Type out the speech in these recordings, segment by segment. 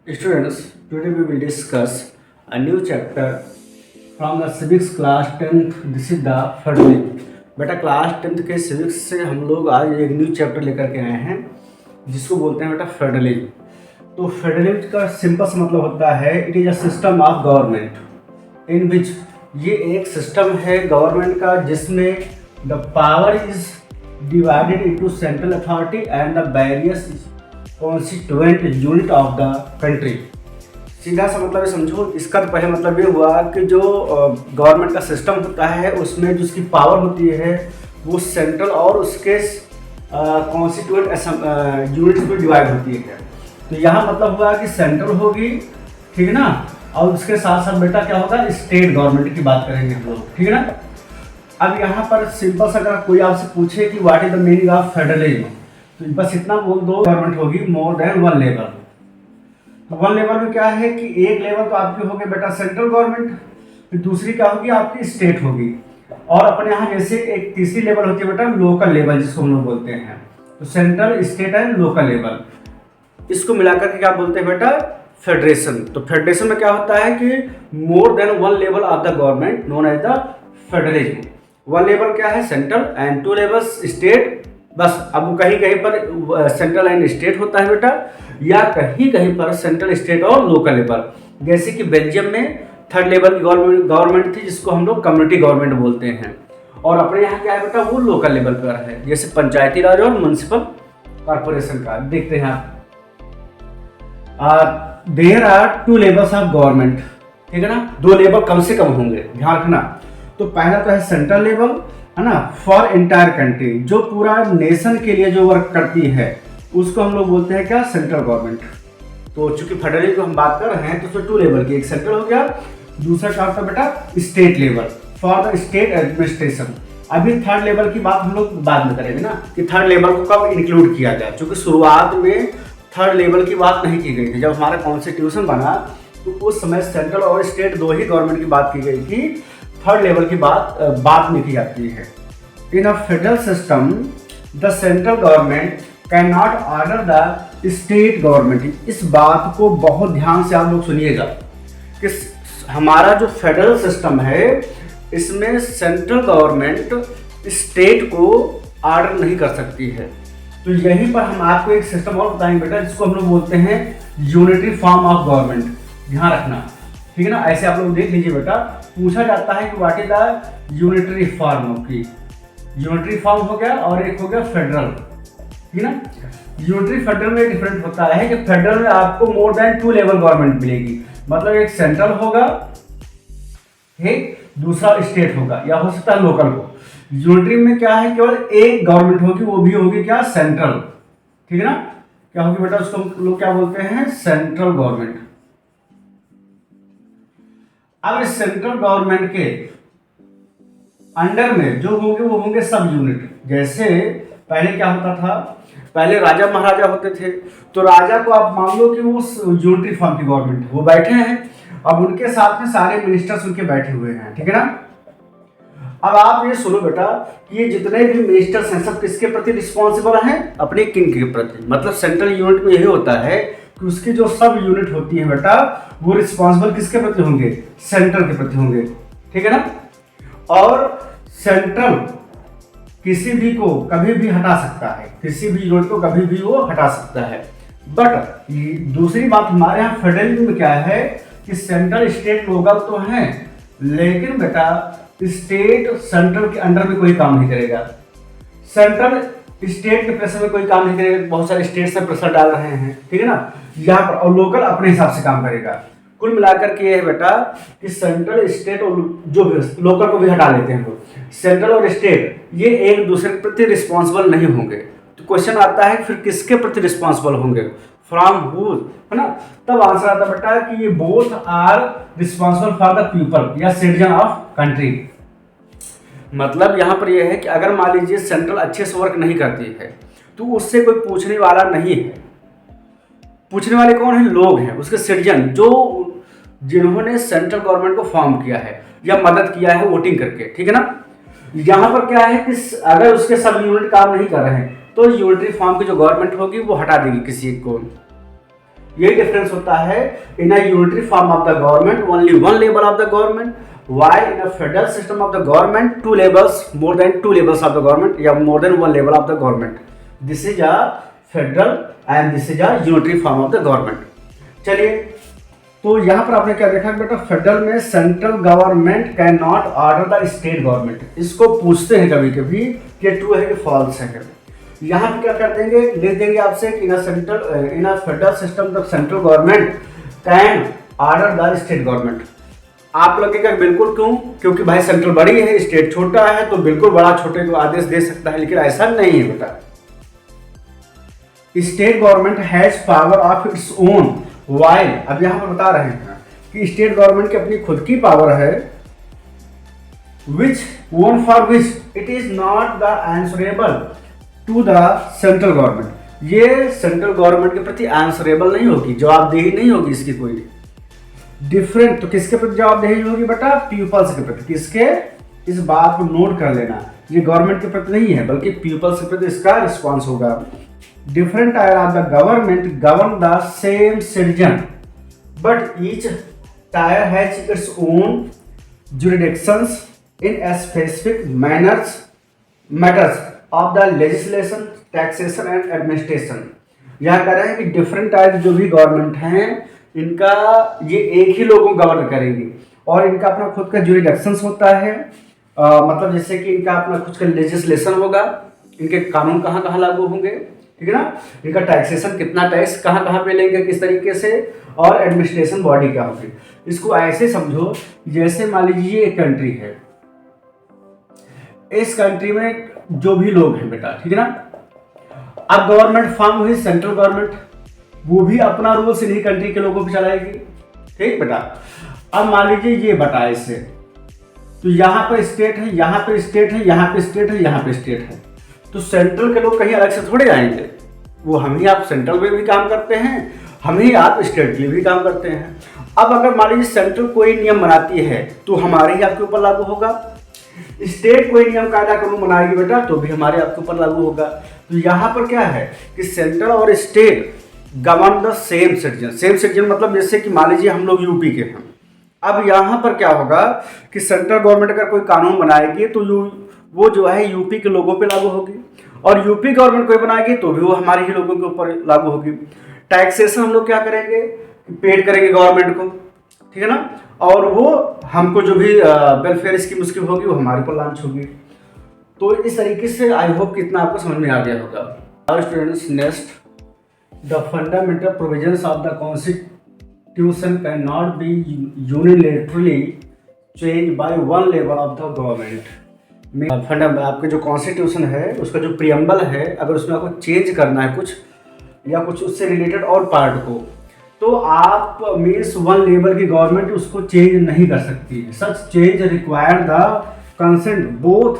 Students, today we will discuss a new chapter from the civics class 10th. This is the federalism. बेटा class 10th के civics से हम लोग आज एक न्यू चैप्टर लेकर के आए हैं जिसको बोलते हैं बेटा फेडरलिज्म। तो फेडरलिज्म का सिंपल सा मतलब होता है it is a system of government in which, ये एक सिस्टम है गवर्नमेंट का जिसमें the power is divided into central authority and the various constituent unit of the country. सीधा सा मतलब समझो, इसका तो पहले मतलब ये हुआ कि जो गवर्नमेंट का सिस्टम होता है उसमें जो उसकी पावर होती है वो सेंट्रल और उसके कॉन्स्टिट्यूएंट यूनिट्स में डिवाइड होती है। तो यहाँ मतलब हुआ कि सेंट्रल होगी, ठीक है ना, और उसके साथ साथ बेटा क्या होगा, स्टेट गवर्नमेंट की बात करेंगे हम लोग, ठीक है ना। अब यहाँ पर सिंपल सा अगर कोई आपसे पूछे कि what is the meaning of federalism, तो बस इतना बोल दो, गवर्नमेंट होगी मोर देन वन लेवल। तो वन लेवल में क्या है कि एक लेवल तो आपकी होगी बेटा सेंट्रल गवर्नमेंट, फिर दूसरी क्या होगी आपकी स्टेट होगी, और अपने यहाँ जैसे एक तीसरी लेवल होती है बेटा लोकल लेवल जिसको हम लोग बोलते हैं। तो central, state and local level, इसको मिलाकर के क्या बोलते हैं बेटा, फेडरेशन। तो फेडरेशन में क्या होता है कि more than one level of the government known as the federalism. One level क्या है central and two levels state. बस अब कहीं कहीं पर सेंट्रल एंड स्टेट होता है बेटा, या कहीं कहीं पर सेंट्रल, स्टेट और लोकल लेवल। जैसे कि बेल्जियम में थर्ड लेवल की गवर्नमेंट थी जिसको हम लोग कम्युनिटी गवर्नमेंट बोलते हैं, और अपने यहाँ क्या है बेटा वो लोकल लेवल पर है, जैसे पंचायती राज और म्युनिसिपल कॉर्पोरेशन का। देखते हैं आप, there are two levels of government, ठीक है ना, दो लेवल कम से कम होंगे, ध्यान रखना। तो पहला तो है सेंट्रल लेवल, है ना, फॉर एंटायर कंट्री, जो पूरा नेशन के लिए जो वर्क करती है उसको हम लोग बोलते हैं क्या, सेंट्रल गवर्नमेंट। तो चूंकि फेडरलिज्म की हम बात कर रहे हैं तो उसमें टू लेवल की, एक सेंट्रल हो गया, दूसरा क्या होता है बेटा state level, for the state administration. अभी थर्ड लेवल की बात हम लोग बाद में करेंगे ना, कि थर्ड लेवल को कब इंक्लूड किया जाए, क्योंकि शुरुआत में थर्ड लेवल की बात नहीं की गई थी। जब हमारा कॉन्स्टिट्यूशन बना तो उस समय सेंट्रल और स्टेट दो ही गवर्नमेंट की बात की गई थी, थर्ड लेवल की बात नहीं की जाती है। In a federal system the central government can not order the state government. इस बात को बहुत ध्यान से आप लोग सुनिएगा कि हमारा जो फेडरल सिस्टम है इसमें सेंट्रल गवर्नमेंट स्टेट को ऑर्डर नहीं कर सकती है। तो यहीं पर हम आपको एक सिस्टम और बताएंगे बेटा जिसको हम लोग बोलते हैं यूनिटरी फॉर्म ऑफ गवर्नमेंट, ध्यान रखना, ठीक है ना। ऐसे आप लोग देख लीजिए बेटा, पूछा जाता है कि what is the unitary form की, यूनिटरी फॉर्म हो गया और एक हो गया फेडरल, ठीक है ना। यूनिटरी फेडरल में डिफरेंट होता है कि फेडरल में आपको more than two level government मिलेगी, मतलब एक सेंट्रल होगा, एक दूसरा स्टेट होगा, या हो सकता है लोकल हो। यूनिटरी में क्या है, केवल एक गवर्नमेंट होगी, वो भी होगी क्या, सेंट्रल, ठीक है ना। क्या होगी बेटा, उसको हम लोग क्या बोलते हैं, सेंट्रल गवर्नमेंट। अब इस सेंट्रल गवर्नमेंट के अंडर में जो होंगे वो होंगे सब यूनिट। जैसे पहले क्या होता था, पहले राजा महाराजा होते थे, तो राजा को आप मान लो कि वो यूनिटरी फॉर्म की गवर्नमेंट वो बैठे हैं, अब उनके साथ में सारे मिनिस्टर्स उनके बैठे हुए हैं, ठीक है ना। अब आप ये सुनो बेटा, ये जितने भी मिनिस्टर्स हैं सब किसके प्रति रिस्पॉन्सिबल हैं, अपने किंग के प्रति। मतलब सेंट्रल यूनिट में यही होता है कि उसकी जो सब यूनिट होती है बेटा वो रिस्पॉन्सिबल किसके प्रति होंगे, सेंट्रल के प्रति होंगे, ठीक है ना। और सेंट्रल किसी भी को कभी भी हटा सकता है, किसी भी यूनिट को कभी भी वो हटा सकता है। बट दूसरी बात हमारे यहाँ फेडरलिज्म में क्या है कि सेंट्रल स्टेट लोकल तो हैं, लेकिन बेटा स्टेट सेंट्रल के अंडर में कोई काम नहीं करेगा, सेंट्रल स्टेट के प्रेशर में कोई काम नहीं करेगा। बहुत सारे स्टेट से प्रेशर डाल रहे हैं, ठीक है ना, यहाँ पर, और लोकल अपने हिसाब से काम करेगा। कुल मिलाकर के ये है बेटा कि सेंट्रल, स्टेट और जो भी लोकल को भी हटा लेते हैं लोग, सेंट्रल और स्टेट ये एक दूसरे के प्रति रिस्पॉन्सिबल नहीं होंगे। तो क्वेश्चन आता है फिर किसके प्रति रिस्पॉन्सिबल होंगे, फ्रॉम हू, है ना। तब आंसर आता बेटा कि ये both are responsible for the people या सिटीजन ऑफ कंट्री। मतलब यहाँ पर यह है कि अगर मान लीजिए सेंट्रल अच्छे से वर्क नहीं करती है तो उससे कोई पूछने वाला नहीं है। पूछने वाले कौन है, लोग हैं, उसके सिटीजन, जो जिन्होंने सेंट्रल गवर्नमेंट को फॉर्म किया है या मदद किया है वोटिंग करके, ठीक है ना। यहाँ पर क्या है कि अगर उसके सब यूनिट काम नहीं कर रहे हैं तो यूनिटरी फॉर्म की जो गवर्नमेंट होगी वो हटा देगी किसी एक को, यही डिफरेंस होता है। In a unitary form of the government only one level of the government, while in a federal system of the government two levels, more than two levels of the government या more than one level of the government. This is a federal and this is a unitary form of the government. चलिए, तो यहाँ पर आपने क्या देखा बेटा, federal में central government can not order the state government. इसको पूछते हैं कभी कभी कि ट्रू है कि फॉल्स है। यहाँ पे क्या कर देंगे, लिख देंगे आपसे कि in a federal system the central government can order the state government. आप लगेगा बिल्कुल, क्यों? क्योंकि भाई सेंट्रल बड़ी है, स्टेट छोटा है, तो बिल्कुल बड़ा छोटे को आदेश दे सकता है, लेकिन ऐसा नहीं है बेटा। State government has power of its own, while अब यहां पर बता रहे हैं कि स्टेट गवर्नमेंट की अपनी खुद की पावर है, which own for which it is not the answerable to the central government. ये सेंट्रल गवर्नमेंट के प्रति आंसरेबल नहीं होगी, जवाबदेही नहीं होगी इसकी कोई। डिफरेंट तो किसके प्रति जवाबदेही होगी बेटा, पीपल्स के प्रति। किसके, इस बात को नोट कर लेना, ये गवर्नमेंट के प्रति नहीं है बल्कि पीपल्स के प्रति इसका रिस्पॉन्स होगा। Different tier of the government govern the same citizen but each tier has its own jurisdictions in specific matters of the legislation, taxation and administration. यह कह रहे हैं कि डिफरेंट टायर जो भी गवर्नमेंट हैं इनका ये एक ही लोगों को गवर्न करेंगे और इनका अपना खुद का जुरिडिक्शंस होता है। मतलब जैसे कि इनका अपना खुद का लेजिस्लेशन होगा, इनके कानून कहाँ कहाँ लागू होंगे, ठीक है ना, इनका टैक्सेशन कितना टैक्स कहाँ कहाँ पे लेंगे, किस तरीके से, और एडमिनिस्ट्रेशन बॉडी क्या होगी। इसको ऐसे समझो जैसे मान लीजिए एक कंट्री है, इस कंट्री में जो भी लोग हैं बेटा, ठीक है ना, अब गवर्नमेंट फॉर्म हुई सेंट्रल गवर्नमेंट, वो भी अपना रूल्स इन्हीं कंट्री के लोगों पे चलाएगी, ठीक बेटा। अब मान लीजिए ये बटा इससे, तो यहाँ पे स्टेट है, यहाँ पे स्टेट है, यहाँ पे स्टेट है, यहाँ पे स्टेट है, तो सेंट्रल के लोग कहीं अलग से थोड़े आएंगे, वो हम ही आप सेंट्रल में भी काम करते हैं, हम ही आप स्टेट के लिए भी काम करते हैं। अब अगर मान लीजिए सेंट्रल कोई नियम बनाती है तो हमारे ही आपके ऊपर लागू होगा, स्टेट कोई नियम कायदा कानून बनाएगी बेटा तो भी हमारे आपके ऊपर लागू होगा। तो यहाँ पर क्या है कि सेंट्रल और state govern the same citizen. Same citizen मतलब जैसे कि मान लीजिए हम लोग यूपी के हैं, अब यहाँ पर क्या होगा कि सेंट्रल गवर्नमेंट अगर कोई कानून बनाएगी तो वो जो है यूपी के लोगों पे लागू होगी, और यूपी गवर्नमेंट कोई बनाएगी तो भी वो हमारे ही लोगों के ऊपर लागू होगी। टैक्सेशन हम लोग क्या करेंगे, पेड करेंगे गवर्नमेंट को, ठीक है ना, और वो हमको जो भी वेलफेयर स्कीम उसकी होगी वो हमारे ऊपर लॉन्च होगी। तो इस तरीके से आई होप कितना आपको समझ में आ गया होगा। Students, next, the fundamental provisions of the constitution can not be unilaterally change by one level of the government. Fundamental आपके जो कॉन्स्टिट्यूशन है उसका जो प्रियम्बल है, अगर उसमें आपको चेंज करना है कुछ या कुछ उससे रिलेटेड और पार्ट को, तो आप मीन्स वन लेवल की गवर्नमेंट उसको चेंज नहीं कर सकती है। Such change require the consent both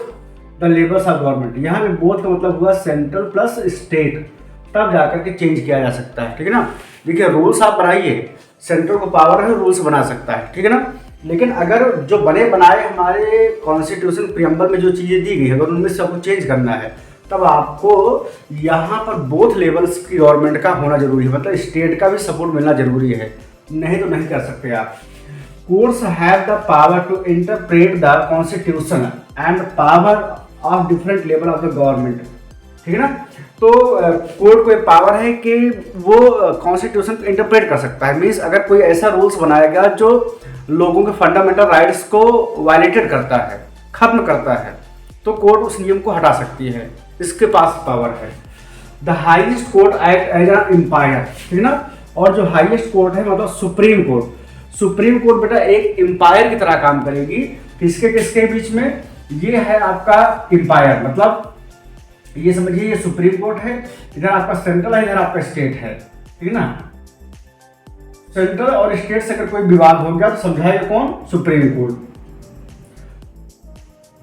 the levels of government. यहाँ पे बोथ का मतलब हुआ सेंट्रल प्लस स्टेट, तब जाकर के चेंज किया जा सकता है, ठीक है ना। देखिए रूल्स आप बनाइए, सेंट्रल को पावर है रूल्स बना सकता है, ठीक है ना, लेकिन अगर जो बने बनाए हमारे कॉन्स्टिट्यूशन प्रियम्बल में जो चीज़ें दी गई है अगर उनमें से आपको चेंज करना है तब आपको यहाँ पर बोथ लेवल्स की गवर्नमेंट का होना जरूरी है, मतलब स्टेट का भी सपोर्ट मिलना जरूरी है, नहीं तो नहीं कर सकते आप। Courts have the power to interpret the constitution and power of different level of the government, ठीक है ना। तो कोर्ट को एक पावर है कि वो कॉन्स्टिट्यूशन को इंटरप्रेट कर सकता है, मीन्स अगर कोई ऐसा रूल्स बनाएगा जो लोगों के फंडामेंटल राइट्स को वायलेटेड करता है, खत्म करता है, तो कोर्ट उस नियम को हटा सकती है, इसके पास पावर है। The highest court act as an umpire, ठीक है ना, और जो हाईएस्ट कोर्ट है मतलब सुप्रीम कोर्ट। सुप्रीम कोर्ट बेटा एक एम्पायर की तरह काम करेगी, किसके किसके बीच में, ये है आपका एम्पायर, मतलब ये समझिए ये सुप्रीम कोर्ट है, इधर आपका सेंट्रल है, इधर आपका स्टेट है, ठीक है ना। सेंट्रल और स्टेट से अगर कोई विवाद हो गया तो समझाएगा कौन, सुप्रीम कोर्ट।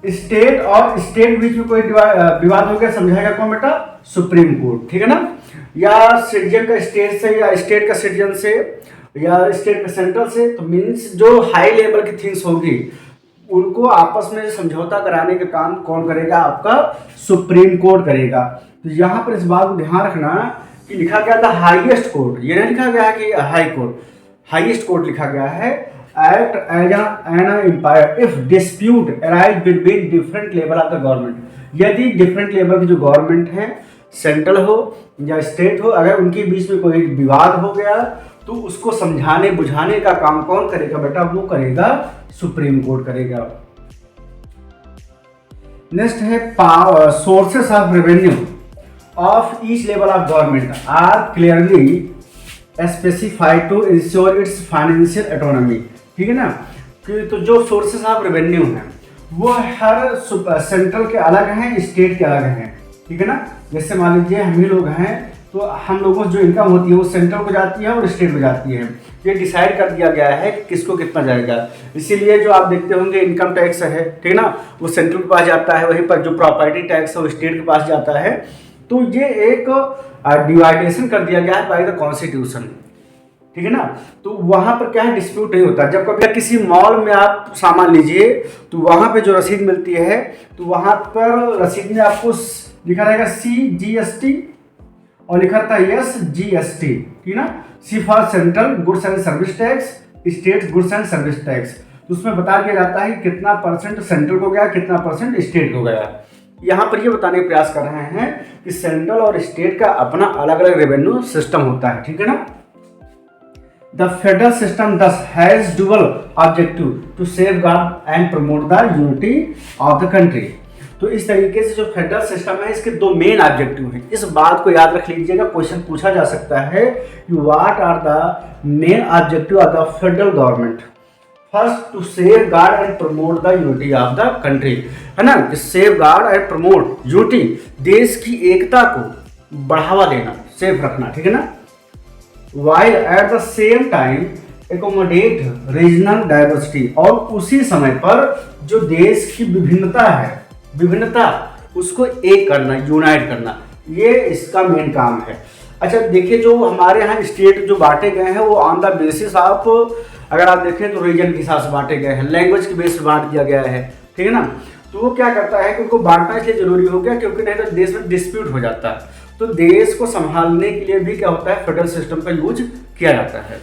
स्टेट और स्टेट के बीच में कोई विवाद हो गया समझाएगा कौन बेटा, सुप्रीम कोर्ट, ठीक है ना। या सिटीजन का स्टेट से या स्टेट का सिटीजन से या स्टेट का सेंट्रल से, तो मीन्स जो हाई लेवल की थिंग्स होगी उनको आपस में समझौता कराने का काम कौन करेगा, आपका सुप्रीम कोर्ट करेगा। तो यहाँ पर इस बात को ध्यान रखना कि लिखा गया था हाईएस्ट कोर्ट, ये नहीं लिखा गया है कि हाई कोर्ट, हाईएस्ट कोर्ट लिखा गया है। Act as an umpire if dispute arise between different level of the government, यदि डिफरेंट लेवल की जो गवर्नमेंट है, सेंट्रल हो या स्टेट हो, अगर उनके बीच में कोई विवाद हो गया तो उसको समझाने बुझाने का काम कौन करेगा बेटा, वो करेगा सुप्रीम कोर्ट करेगा। नेक्स्ट है sources of revenue of each level of government are clearly specified to ensure its financial autonomy, ठीक है ना। कि तो जो सोर्सेस ऑफ रेवेन्यू हैं वो हर सेंट्रल के अलग हैं, स्टेट के अलग हैं, ठीक है ना। जैसे मान लीजिए हम ही लोग हैं तो हम लोगों को जो इनकम होती है वो सेंट्रल को जाती है और स्टेट को जाती है। ये डिसाइड कर दिया गया है कि किसको कितना जाएगा। इसीलिए जो आप देखते होंगे इनकम टैक्स है, ठीक है ना, वो सेंट्रल के पास जाता है, वहीं पर जो प्रॉपर्टी टैक्स है वो स्टेट के पास जाता है। तो ये एक डिवाइडेशन कर दिया गया है बाय द कॉन्स्टिट्यूशन, ठीक है ना। तो वहां पर क्या है, डिस्प्यूट नहीं होता। जब कभी किसी मॉल में आप सामान लीजिए तो वहां पे जो रसीद मिलती है तो वहां पर रसीद में आपको लिखा रहेगा CGST और लिखा था SGST, ठीक ना। C for central goods and service tax, state goods and service tax. तो उसमें बता दिया जाता है कितना परसेंट सेंट्रल को गया, कितना परसेंट स्टेट को गया। यहाँ पर ये बताने का प्रयास कर रहे हैं कि सेंट्रल और स्टेट का अपना अलग अलग रेवेन्यू सिस्टम होता है, ठीक है ना। The federal system thus has dual objective to safeguard and promote the unity of the country। तो इस तरीके से जो फेडरल सिस्टम है इसके दो मेन ऑब्जेक्टिव हैं। इस बात को याद रख लीजिएगा, क्वेश्चन पूछा जा सकता है कि what are the main objective of the federal government. First, to safeguard and promote the unity of the country, है ना। Safeguard and promote unity, देश की एकता को बढ़ावा देना, सेफ रखना, ठीक है ना। While at the same time accommodate regional diversity, और उसी समय पर जो देश की विभिन्नता उसको एक करना, यूनाइट करना, ये इसका मेन काम है। अच्छा देखिए, जो हमारे यहाँ स्टेट जो बांटे गए हैं वो ऑन द बेसिस ऑफ, अगर आप देखें तो रीजन के हिसाब से बांटे गए हैं, लैंग्वेज के बेस पर बांट दिया गया है, ठीक है ना। तो वो क्या करता है कि उनको बांटना इसलिए जरूरी हो गया क्योंकि नहीं तो देश में डिस्प्यूट हो जाता है। तो देश को संभालने के लिए भी क्या होता है, फेडरल सिस्टम का यूज किया जाता है।